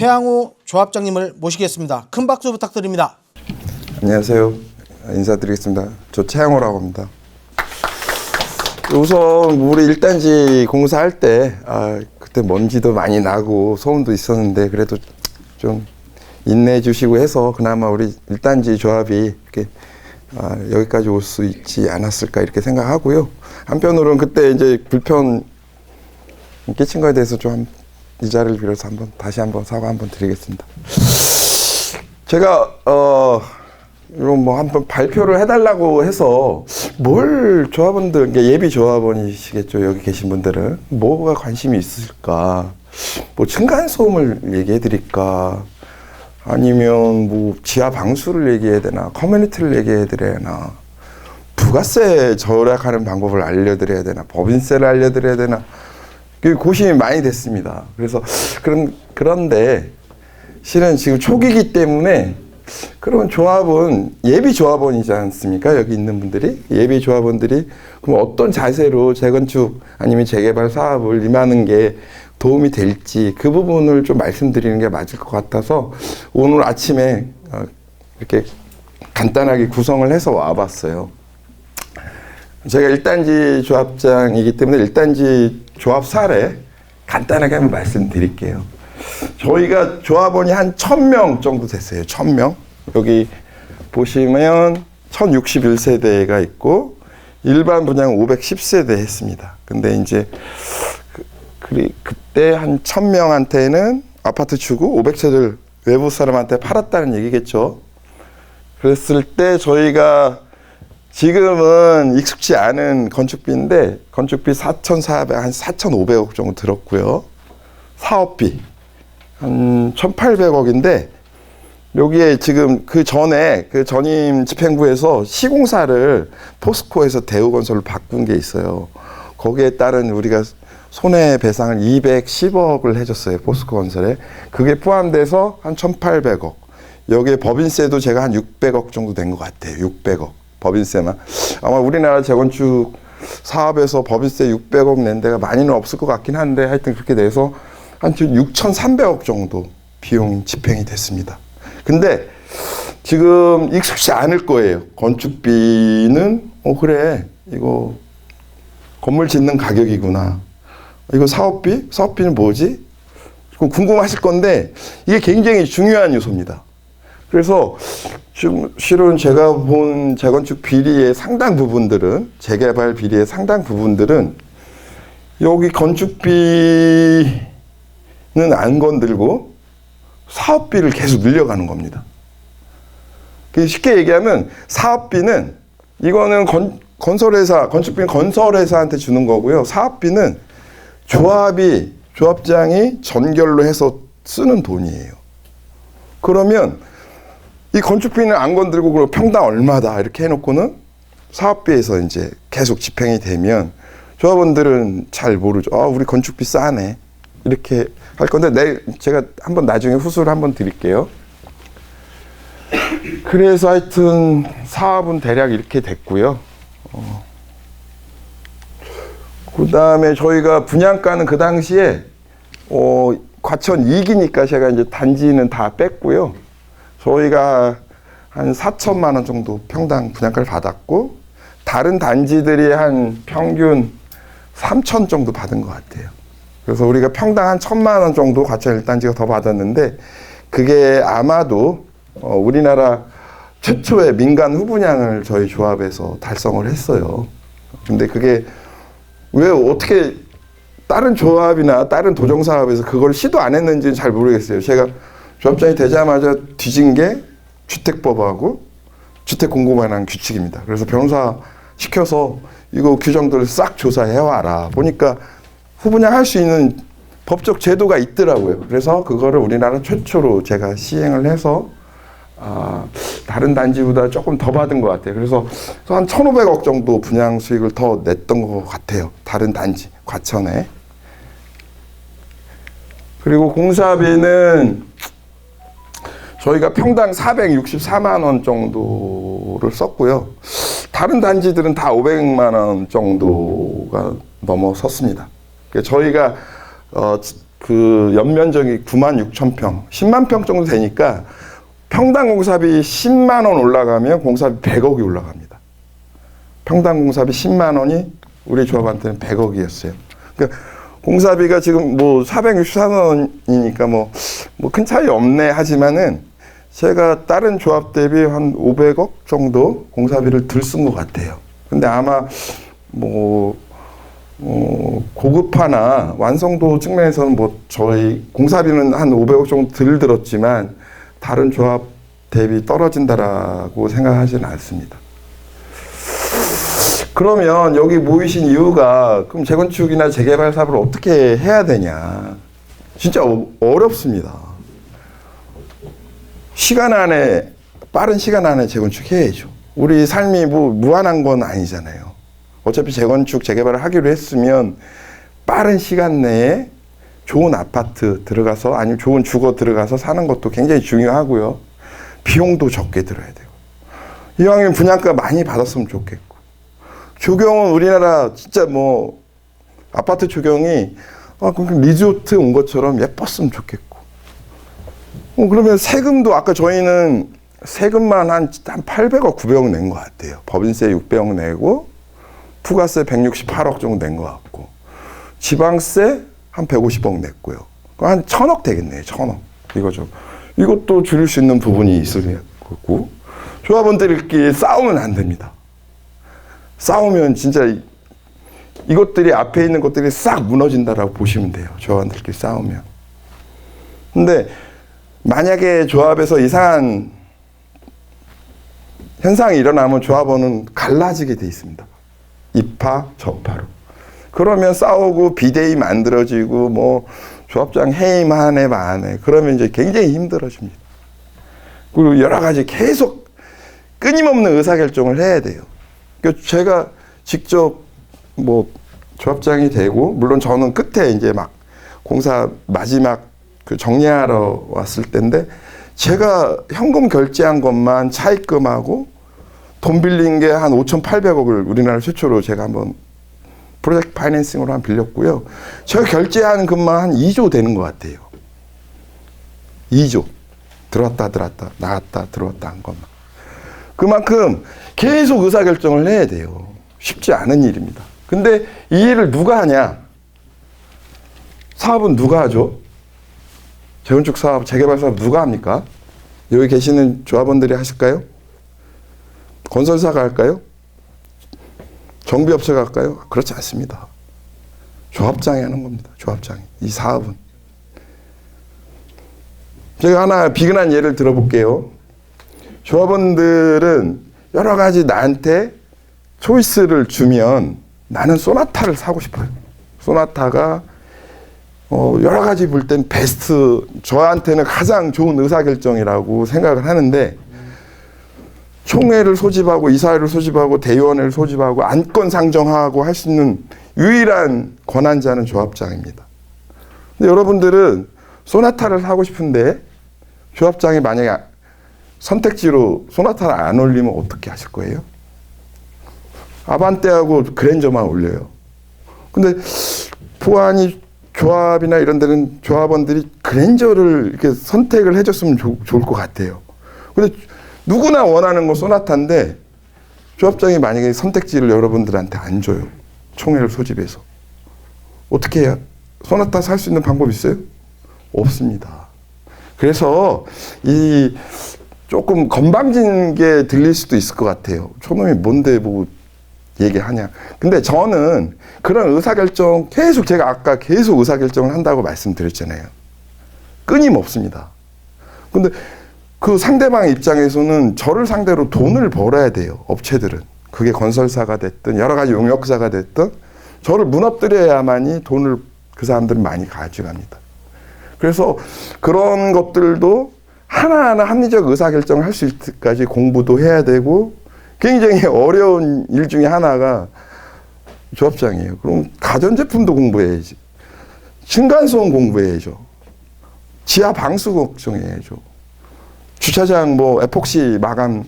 최양호 조합장님을 모시겠습니다. 큰 박수 부탁드립니다. 안녕하세요. 인사드리겠습니다. 저 최양호라고 합니다. 우선 우리 1단지 공사할 때 그때 먼지도 많이 나고 소음도 있었는데 그래도 좀 인내해 주시고 해서 그나마 우리 1단지 조합이 이렇게 여기까지 올 수 있지 않았을까 이렇게 생각하고요. 한편으로는 그때 이제 불편 끼친 거에 대해서 좀 이 자리를 빌어서 다시 한번 사과 한번 드리겠습니다. 제가 이런 뭐 한번 발표를 해달라고 해서 뭘 조합원들, 그러니까 예비 조합원이시겠죠, 여기 계신 분들은 뭐가 관심이 있을까? 뭐 층간 소음을 얘기해 드릴까? 아니면 뭐 지하 방수를 얘기해야 되나? 커뮤니티를 얘기해 드려야 되나? 부가세 절약하는 방법을 알려드려야 되나? 법인세를 알려드려야 되나? 고심이 많이 됐습니다. 그래서 그런데 실은 지금 초기이기 때문에 그러면 조합은 예비 조합원이지 않습니까? 여기 있는 분들이 예비 조합원들이 그럼 어떤 자세로 재건축 아니면 재개발 사업을 임하는 게 도움이 될지 그 부분을 좀 말씀드리는 게 맞을 것 같아서 오늘 아침에 이렇게 간단하게 구성을 해서 와봤어요. 제가 1단지 조합장이기 때문에 1단지 조합 사례 간단하게 한번 말씀드릴게요. 저희가 조합원이 한 1000명 정도 됐어요. 1000명. 여기 보시면 1061세대가 있고 일반 분양 510세대 했습니다. 근데 이제 그때 한 1000명한테는 아파트 주고 500채를 외부 사람한테 팔았다는 얘기겠죠. 그랬을 때 저희가 지금은 익숙치 않은 건축비인데 건축비 4,400, 한 4,500억 정도 들었고요. 사업비 한 1,800억인데 여기에 지금 그 전에 그 전임 집행부에서 시공사를 포스코에서 대우건설로 바꾼 게 있어요. 거기에 따른 우리가 손해배상을 210억을 해줬어요. 포스코건설에. 그게 포함돼서 한 1,800억. 여기에 법인세도 제가 한 600억 정도 된 것 같아요. 600억. 법인세만. 아마 우리나라 재건축 사업에서 법인세 600억 낸 데가 많이는 없을 것 같긴 한데 하여튼 그렇게 돼서 한 6,300억 정도 비용 집행이 됐습니다. 근데 지금 익숙치 않을 거예요. 건축비는 그래 이거 건물 짓는 가격이구나. 이거 사업비? 사업비는 뭐지? 궁금하실 건데 이게 굉장히 중요한 요소입니다. 그래서 지금 실은 제가 본 재건축 비리의 상당 부분들은 재개발 비리의 상당 부분들은 여기 건축비는 안 건들고 사업비를 계속 늘려가는 겁니다. 쉽게 얘기하면 사업비는 이거는 건설회사, 건축비는 건설회사한테 주는 거고요. 사업비는 조합장이 전결로 해서 쓰는 돈이에요. 그러면 이 건축비는 안 건들고 그럼 평당 얼마다 이렇게 해놓고는 사업비에서 이제 계속 집행이 되면 조합원들은 잘 모르죠. 우리 건축비 싸네. 이렇게 할 건데 제가 한번 나중에 후수를 한번 드릴게요. 그래서 하여튼 사업은 대략 이렇게 됐고요. 그 다음에 저희가 분양가는 그 당시에 과천 2기니까 제가 이제 단지는 다 뺐고요. 저희가 한 4천만 원 정도 평당 분양가를 받았고 다른 단지들이 한 평균 3천 정도 받은 것 같아요. 그래서 우리가 평당 한 1,000만 원 정도 과천 1단지가 더 받았는데 그게 아마도 우리나라 최초의 민간 후분양을 저희 조합에서 달성을 했어요. 근데 그게 왜 어떻게 다른 조합이나 다른 도정사업에서 그걸 시도 안 했는지는 잘 모르겠어요. 제가 조합장이 되자마자 뒤진 게 주택법하고 주택공고관한 규칙입니다. 그래서 변호사 시켜서 이거 규정들을 싹 조사해와라. 보니까 후분양 할 수 있는 법적 제도가 있더라고요. 그래서 그거를 우리나라 최초로 제가 시행을 해서 다른 단지보다 조금 더 받은 것 같아요. 그래서 한 1,500억 정도 분양 수익을 더 냈던 것 같아요. 다른 단지, 과천에. 그리고 공사비는 저희가 평당 464만 원 정도를 썼고요. 다른 단지들은 다 500만 원 정도가 넘어섰습니다. 저희가 그 연면적이 96,000평, 10만 평 정도 되니까 평당 공사비 10만 원 올라가면 공사비 100억이 올라갑니다. 평당 공사비 10만 원이 우리 조합한테는 100억이었어요. 그러니까 공사비가 지금 뭐 464원이니까 뭐 큰 차이 없네 하지만은 제가 다른 조합 대비 한 500억 정도 공사비를 들 쓴 것 같아요. 근데 아마 뭐 고급화나 완성도 측면에서는 뭐 저희 공사비는 한 500억 정도 덜 들었지만 다른 조합 대비 떨어진다라고 생각하지는 않습니다. 그러면 여기 모이신 이유가 그럼 재건축이나 재개발 사업을 어떻게 해야 되냐? 진짜 어렵습니다. 시간 안에 빠른 시간 안에 재건축해야죠. 우리 삶이 뭐 무한한 건 아니잖아요. 어차피 재건축 재개발을 하기로 했으면 빠른 시간 내에 좋은 아파트 들어가서 아니면 좋은 주거 들어가서 사는 것도 굉장히 중요하고요. 비용도 적게 들어야 되고 이왕이면 분양가 많이 받았으면 좋겠고 조경은 우리나라 진짜 뭐 아파트 조경이 리조트 온 것처럼 예뻤으면 좋겠고 그러면 세금도 아까 저희는 세금만 한 800억 900억 낸 것 같아요. 법인세 600억 내고 부가세 168억 정도 낸 것 같고 지방세 한 150억 냈고요. 한 1000억 되겠네요. 1000억. 이거죠. 이것도 줄일 수 있는 부분이 있을 거고 조합원들끼리 싸우면 안 됩니다. 싸우면 진짜 이것들이 앞에 있는 것들이 싹 무너진다라고 보시면 돼요. 조합원들끼리 싸우면. 근데 만약에 조합에서 이상한 현상이 일어나면 조합원은 갈라지게 돼 있습니다. 이파, 저파로. 그러면 싸우고 비대위 만들어지고 뭐 조합장 해임 한 해 만에 그러면 이제 굉장히 힘들어집니다. 그리고 여러 가지 계속 끊임없는 의사결정을 해야 돼요. 그러니까 제가 직접 뭐 조합장이 되고 물론 저는 끝에 이제 막 공사 마지막 그 정리하러 왔을 때인데 제가 현금 결제한 것만 차입금하고 돈 빌린 게 한 5,800억을 우리나라 최초로 제가 한번 프로젝트 파이낸싱으로 한 빌렸고요. 제가 결제한 금만 한 2조 되는 것 같아요. 2조. 들어왔다 나갔다 들어왔다 한 것만. 그만큼 계속 의사결정을 해야 돼요. 쉽지 않은 일입니다. 근데 이 일을 누가 하냐? 사업은 누가 하죠? 재건축 사업, 재개발 사업 누가 합니까? 여기 계시는 조합원들이 하실까요? 건설사가 할까요? 정비업체가 할까요? 그렇지 않습니다. 조합장이 하는 겁니다. 조합장이. 이 사업은. 제가 하나 비근한 예를 들어볼게요. 조합원들은 여러 가지 나한테 초이스를 주면 나는 소나타를 사고 싶어요. 소나타가 여러 가지 볼 땐 베스트, 저한테는 가장 좋은 의사결정이라고 생각을 하는데 총회를 소집하고 이사회를 소집하고 대의원회를 소집하고 안건 상정하고 할 수 있는 유일한 권한자는 조합장입니다. 근데 여러분들은 소나타를 사고 싶은데 조합장이 만약에 선택지로 소나타를 안 올리면 어떻게 하실 거예요? 아반떼하고 그랜저만 올려요. 근데 보안이 조합이나 이런 데는 조합원들이 그랜저를 이렇게 선택을 해줬으면 좋을 것 같아요. 근데 누구나 원하는 건 소나타인데 조합장이 만약에 선택지를 여러분들한테 안 줘요. 총회를 소집해서. 어떻게 해요? 소나타 살 수 있는 방법이 있어요? 없습니다. 그래서 이 조금 건방진 게 들릴 수도 있을 것 같아요. 저놈이 뭔데 뭐 얘기하냐. 근데 저는 그런 의사결정 제가 아까 계속 의사결정을 한다고 말씀드렸잖아요. 끊임없습니다. 근데 그 상대방 입장에서는 저를 상대로 돈을 벌어야 돼요. 업체들은. 그게 건설사가 됐든 여러 가지 용역사가 됐든 저를 무너뜨려야만이 돈을 그 사람들은 많이 가져갑니다. 그래서 그런 것들도 하나하나 합리적 의사결정을 할 수 있을 때까지 공부도 해야 되고 굉장히 어려운 일 중에 하나가 조합장이에요. 그럼 가전제품도 공부해야지. 층간소음 공부해야죠. 지하 방수 걱정해야죠. 주차장 뭐 에폭시 마감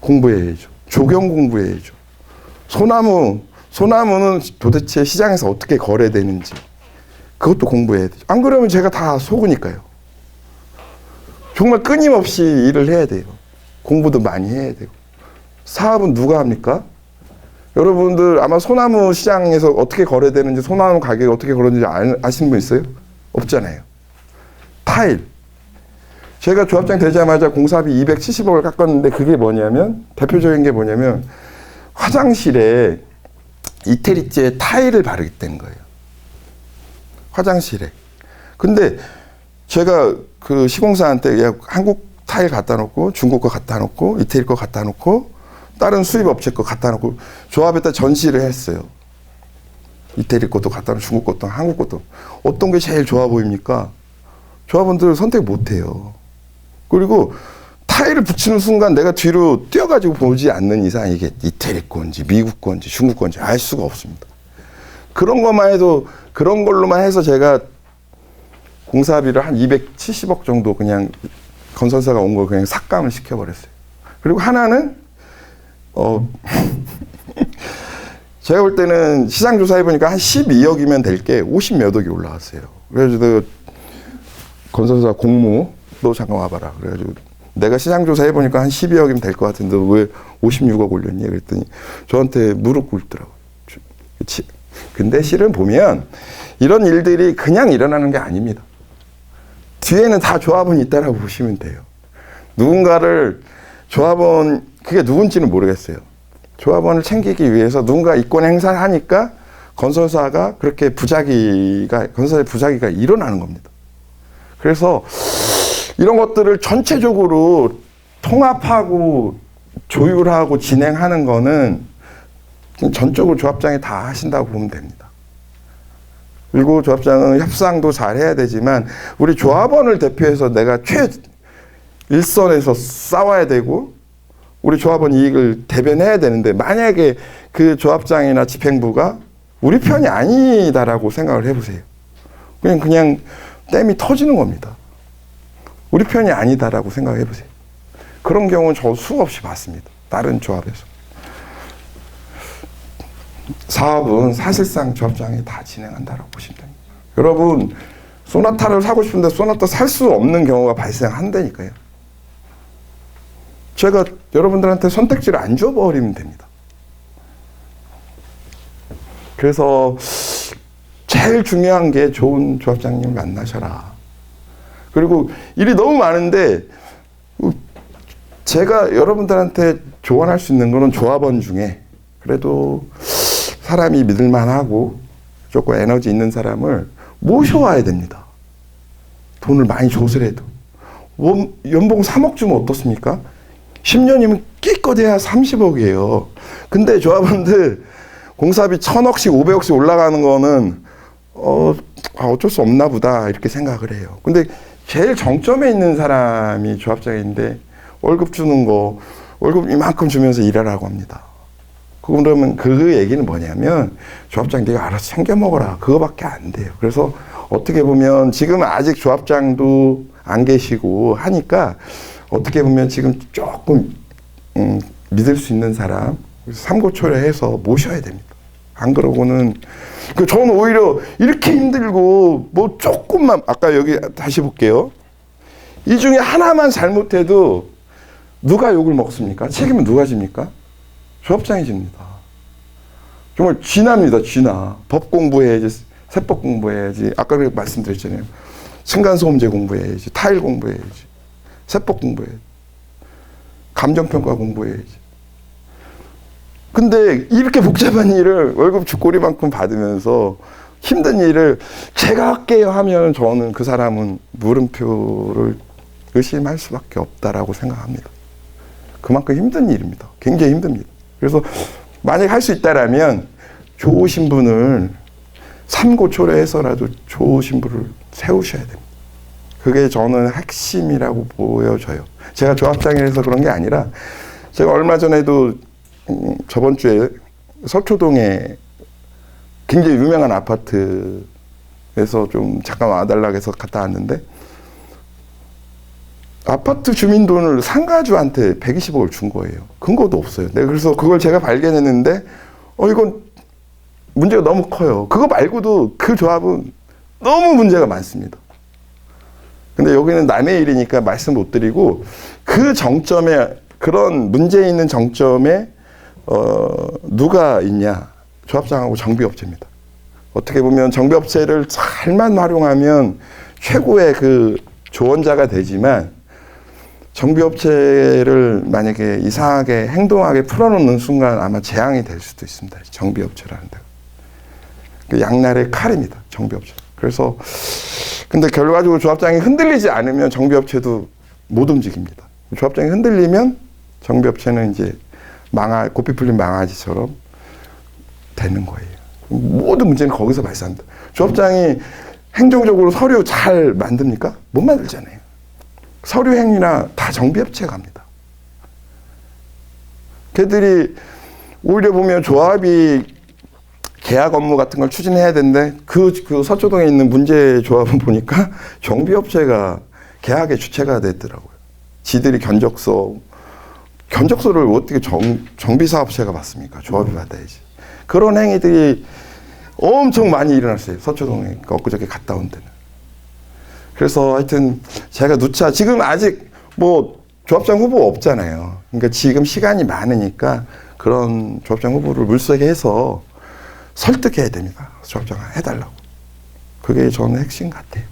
공부해야죠. 조경 공부해야죠. 소나무는 도대체 시장에서 어떻게 거래되는지 그것도 공부해야 되죠. 안 그러면 제가 다 속으니까요. 정말 끊임없이 일을 해야 돼요. 공부도 많이 해야 되고. 사업은 누가 합니까? 여러분들 아마 소나무 시장에서 어떻게 거래되는지, 소나무 가격이 어떻게 거래되는지 아시는 분 있어요? 없잖아요. 타일. 제가 조합장 되자마자 공사비 270억을 깎았는데 그게 뭐냐면, 대표적인 게 뭐냐면 화장실에 이태리제 타일을 바르겠다는 거예요. 화장실에. 근데 제가 그 시공사한테 야, 한국 타일 갖다 놓고 중국 거 갖다 놓고 이태리 거 갖다 놓고 다른 수입 업체 거 갖다 놓고 조합에다 전시를 했어요. 이태리 것도 갖다 놓고 중국 것도 한국 것도. 어떤 게 제일 좋아 보입니까? 조합원들 선택 못 해요. 그리고 타일을 붙이는 순간 내가 뒤로 뛰어가지고 보지 않는 이상 이게 이태리 건지 미국 건지 중국 건지 알 수가 없습니다. 그런 것만 해도, 그런 걸로만 해서 제가 공사비를 한 270억 정도 그냥 건설사가 온 걸 그냥 삭감을 시켜버렸어요. 그리고 하나는 제가 볼 때는 시장조사 해보니까 한 12억이면 될 게 50몇 억이 올라왔어요. 그래가지고 건설사 공무 너 잠깐 와봐라. 그래가지고 내가 시장조사 해보니까 한 12억이면 될 것 같은데 왜 56억 올렸니? 그랬더니 저한테 무릎 꿇더라고요. 그치? 근데 실은 보면 이런 일들이 그냥 일어나는 게 아닙니다. 뒤에는 다 조합원이 있다라고 보시면 돼요. 누군가를 조합원, 그게 누군지는 모르겠어요. 조합원을 챙기기 위해서 누군가 이권 행사를 하니까 건설사가 그렇게 건설의 부작위가 일어나는 겁니다. 그래서 이런 것들을 전체적으로 통합하고 조율하고 진행하는 거는 전적으로 조합장이 다 하신다고 보면 됩니다. 그리고 조합장은 협상도 잘 해야 되지만 우리 조합원을 대표해서 내가 최일선에서 싸워야 되고 우리 조합원 이익을 대변해야 되는데 만약에 그 조합장이나 집행부가 우리 편이 아니다라고 생각을 해보세요. 그냥 댐이 터지는 겁니다. 우리 편이 아니다라고 생각해 보세요. 그런 경우는 저 수없이 봤습니다. 다른 조합에서. 사업은 사실상 조합장이 다 진행한다라고 보시면 됩니다. 여러분, 소나타를 사고 싶은데 소나타 살 수 없는 경우가 발생한다니까요. 제가 여러분들한테 선택지를 안 줘버리면 됩니다. 그래서 제일 중요한 게 좋은 조합장님을 만나셔라. 그리고 일이 너무 많은데 제가 여러분들한테 조언할 수 있는 거는 조합원 중에 그래도 사람이 믿을만하고 조금 에너지 있는 사람을 모셔와야 됩니다. 돈을 많이 줘서라도. 연봉 3억 주면 어떻습니까? 10년이면 끼껏해야 30억이에요. 근데 조합원들 공사비 1000억씩 500억씩 올라가는 거는 어쩔 수 없나 보다 이렇게 생각을 해요. 근데 제일 정점에 있는 사람이 조합장인데 월급 주는 거 월급 이만큼 주면서 일하라고 합니다. 그러면 그 얘기는 뭐냐면 조합장 네가 알아서 챙겨 먹어라 그거밖에 안 돼요. 그래서 어떻게 보면 지금 아직 조합장도 안 계시고 하니까 어떻게 보면 지금 조금 믿을 수 있는 사람 삼고초려해서 모셔야 됩니다. 안 그러고는 저는 오히려 이렇게 힘들고 뭐 조금만 아까 여기 다시 볼게요. 이 중에 하나만 잘못해도 누가 욕을 먹습니까? 책임은 누가 집니까? 조합장이 집니다. 정말 쥐납니다. 쥐나. 법 공부해야지. 세법 공부해야지. 아까 말씀드렸잖아요. 층간소음제 공부해야지. 타일 공부해야지. 세법 공부해야지. 감정평가 공부해야지. 근데 이렇게 복잡한 일을 월급 주꼬리만큼 받으면서 힘든 일을 제가 할게요 하면 저는 그 사람은 물음표를 의심할 수밖에 없다라고 생각합니다. 그만큼 힘든 일입니다. 굉장히 힘듭니다. 그래서 만약 할 수 있다라면 좋으신 분을 삼고초려해서라도 좋으신 분을 세우셔야 됩니다. 그게 저는 핵심이라고 보여져요. 제가 조합장이라서 그런 게 아니라 제가 얼마 전에도 저번 주에 서초동에 굉장히 유명한 아파트에서 좀 잠깐 와달라고 해서 갔다 왔는데 아파트 주민 돈을 상가주한테 120억을 준 거예요. 근거도 없어요. 그래서 그걸 제가 발견했는데 이건 문제가 너무 커요. 그거 말고도 그 조합은 너무 문제가 많습니다. 근데 여기는 남의 일이니까 말씀 못 드리고 그 정점에 그런 문제 있는 정점에 누가 있냐? 조합장하고 정비업체입니다. 어떻게 보면 정비업체를 잘만 활용하면 최고의 그 조언자가 되지만 정비업체를 만약에 이상하게 행동하게 풀어놓는 순간 아마 재앙이 될 수도 있습니다. 정비업체라는 데가. 그 양날의 칼입니다. 정비업체. 그래서 근데 결과적으로 조합장이 흔들리지 않으면 정비업체도 못 움직입니다. 조합장이 흔들리면 정비업체는 이제 고삐 풀린 망아지처럼 되는 거예요. 모든 문제는 거기서 발생합니다. 조합장이 행정적으로 서류 잘 만듭니까? 못 만들잖아요. 서류 행위나 다 정비업체가 합니다. 걔들이 오히려 보면 조합이 계약 업무 같은 걸 추진해야 되는데 그 서초동에 있는 문제 조합은 보니까 정비업체가 계약의 주체가 됐더라고요. 지들이 견적서를 어떻게 정비사업체가 받습니까? 조합이 받아야지. 그런 행위들이 엄청 많이 일어났어요. 서초동에 엊그저께 갔다 온 데는. 그래서 하여튼 제가 누차 지금 아직 뭐 조합장 후보 없잖아요. 그러니까 지금 시간이 많으니까 그런 조합장 후보를 물색에 해서 설득해야 됩니다. 조합장 해달라고. 그게 저는 핵심 같아요.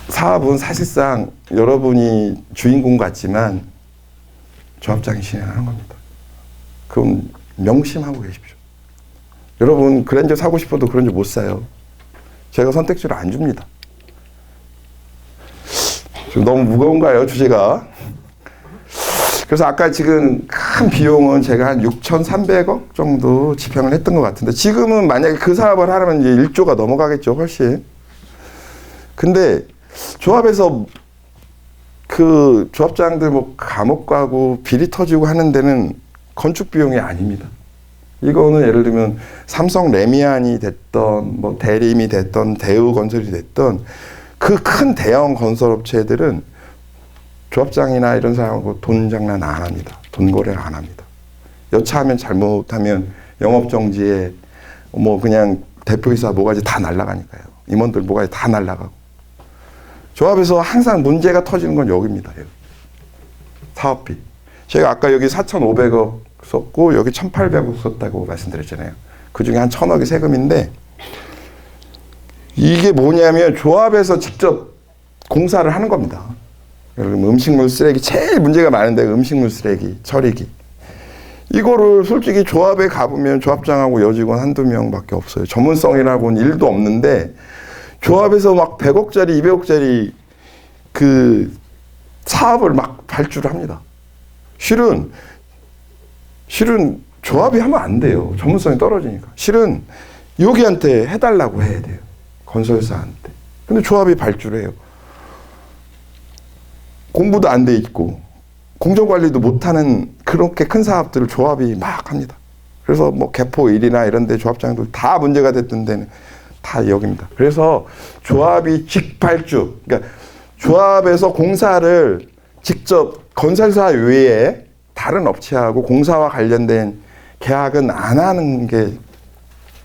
사업은 사실상 여러분이 주인공 같지만 조합장이 진행하는 겁니다. 그건 명심하고 계십시오. 여러분 그랜저 사고 싶어도 그랜저 못 사요. 제가 선택지를 안 줍니다. 좀 너무 무거운가요, 주제가? 그래서 아까 지금 큰 비용은 제가 한 6,300억 정도 집행을 했던 것 같은데 지금은 만약에 그 사업을 하려면 이제 1조가 넘어가겠죠, 훨씬. 근데 조합에서 그 조합장들 뭐 감옥 가고 비리 터지고 하는 데는 건축 비용이 아닙니다. 이거는 예를 들면 삼성 레미안이 됐던 뭐 대림이 됐던 대우건설이 됐던 그 큰 대형 건설업체들은 조합장이나 이런 사람하고 돈 장난 안 합니다. 돈 거래를 안 합니다. 여차하면 잘못하면 영업정지에 뭐 그냥 대표이사 뭐가지 다 날아가니까요. 임원들 뭐가지 다 날아가고. 조합에서 항상 문제가 터지는 건 여기입니다. 여기. 사업비. 제가 아까 여기 4,500억 썼고 여기 1,800억 썼다고 말씀드렸잖아요. 그중에 한 1,000억이 세금인데 이게 뭐냐면 조합에서 직접 공사를 하는 겁니다. 음식물 쓰레기 제일 문제가 많은데 음식물 쓰레기 처리기 이거를 솔직히 조합에 가보면 조합장하고 여직원 한두 명밖에 없어요. 전문성이라고는 일도 없는데 조합에서 막 100억짜리 200억짜리 그 사업을 막 발주를 합니다. 실은 조합이 하면 안 돼요. 전문성이 떨어지니까. 실은 여기한테 해달라고 해야 돼요. 건설사한테. 근데 조합이 발주를 해요. 공부도 안 돼 있고 공정관리도 못하는 그렇게 큰 사업들을 조합이 막 합니다. 그래서 뭐 개포 1이나 이런 데 조합장들 다 문제가 됐던 데는 다 여기입니다. 그래서 조합이 직발주, 그러니까 조합에서 공사를 직접 건설사 외에 다른 업체하고 공사와 관련된 계약은 안 하는 게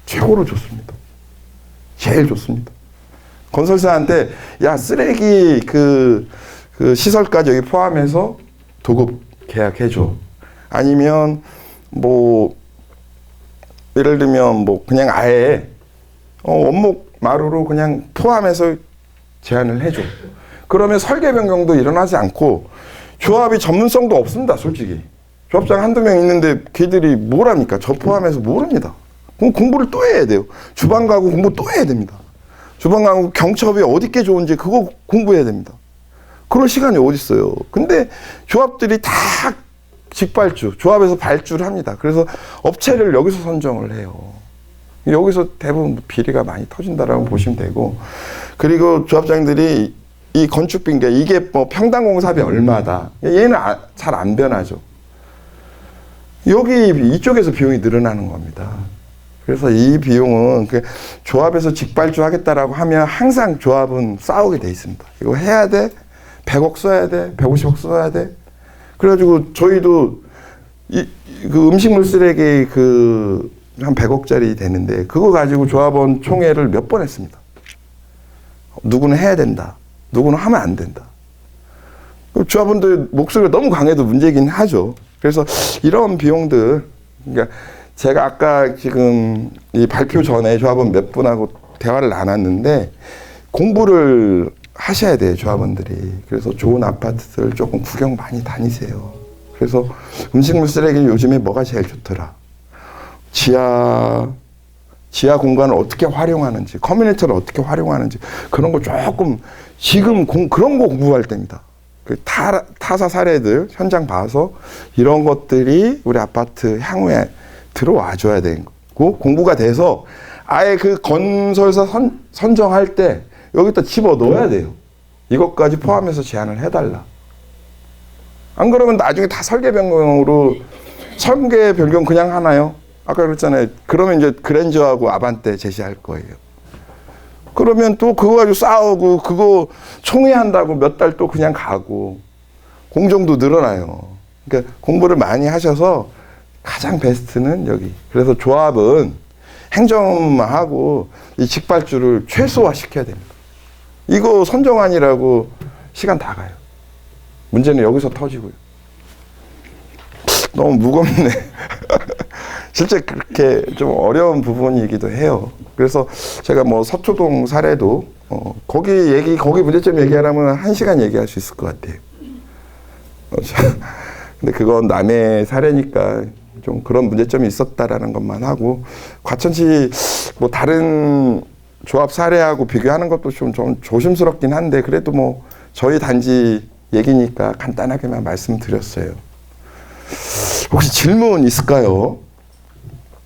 최고로 좋습니다. 제일 좋습니다. 건설사한테 야 쓰레기 그 시설까지 여기 포함해서 도급 계약해줘. 아니면 뭐 예를 들면 뭐 그냥 아예 원목 마루로 그냥 포함해서 제안을 해줘. 그러면 설계 변경도 일어나지 않고 조합이 전문성도 없습니다. 솔직히. 조합장 한두 명 있는데 걔들이 뭘 합니까? 저 포함해서 모릅니다. 그럼 공부를 또 해야 돼요. 주방 가구 공부 또 해야 됩니다. 주방 가구 경첩이 어디께 좋은지 그거 공부해야 됩니다. 그럴 시간이 어디 있어요. 근데 조합들이 다 직발주, 조합에서 발주를 합니다. 그래서 업체를 여기서 선정을 해요. 여기서 대부분 비리가 많이 터진다라고 보시면 되고, 그리고 조합장들이 이 건축비인가 이게 뭐 평당 공사비 얼마다. 얘는 잘 안 변하죠. 여기 이쪽에서 비용이 늘어나는 겁니다. 그래서 이 비용은 조합에서 직발주 하겠다라고 하면 항상 조합은 싸우게 돼 있습니다. 이거 해야 돼? 100억 써야 돼? 150억 써야 돼? 그래가지고 저희도 그 음식물 쓰레기 그 한 100억짜리 되는데 그거 가지고 조합원 총회를 몇 번 했습니다. 누구는 해야 된다. 누구는 하면 안 된다. 조합원들 목소리가 너무 강해도 문제긴 하죠. 그래서 이런 비용들, 그러니까 제가 아까 지금 이 발표 전에 조합원 몇 분하고 대화를 나눴는데 공부를 하셔야 돼요, 조합원들이. 그래서 좋은 아파트들 조금 구경 많이 다니세요. 그래서 음식물 쓰레기 요즘에 뭐가 제일 좋더라. 지하 공간을 어떻게 활용하는지, 커뮤니티를 어떻게 활용하는지 그런 거 조금 지금 그런 거 공부할 때입니다. 그 타사 사례들 현장 봐서 이런 것들이 우리 아파트 향후에 들어와 줘야 되는 거고 공부가 돼서 아예 그 건설사 선정할 때 여기다 집어 넣어야 돼요. 이것까지 포함해서 제안을 해달라. 안 그러면 나중에 다 설계 변경으로 설계 변경 그냥 하나요? 아까 그랬잖아요. 그러면 이제 그랜저하고 아반떼 제시할 거예요. 그러면 또 그거 가지고 싸우고 그거 총회한다고 몇 달 또 그냥 가고 공정도 늘어나요. 그러니까 공부를 많이 하셔서 가장 베스트는 여기. 그래서 조합은 행정하고 이 직발주를 최소화 시켜야 됩니다. 이거 선정안이라고 시간 다 가요. 문제는 여기서 터지고요. 너무 무겁네. 실제 그렇게 좀 어려운 부분이기도 해요. 그래서 제가 뭐 서초동 사례도 거기 문제점 얘기하려면 1시간 얘기할 수 있을 것 같아요. 근데 그건 남의 사례니까 좀 그런 문제점이 있었다라는 것만 하고 과천시 뭐 다른 조합 사례하고 비교하는 것도 좀 조심스럽긴 한데 그래도 뭐 저희 단지 얘기니까 간단하게만 말씀드렸어요. 혹시 질문 있을까요?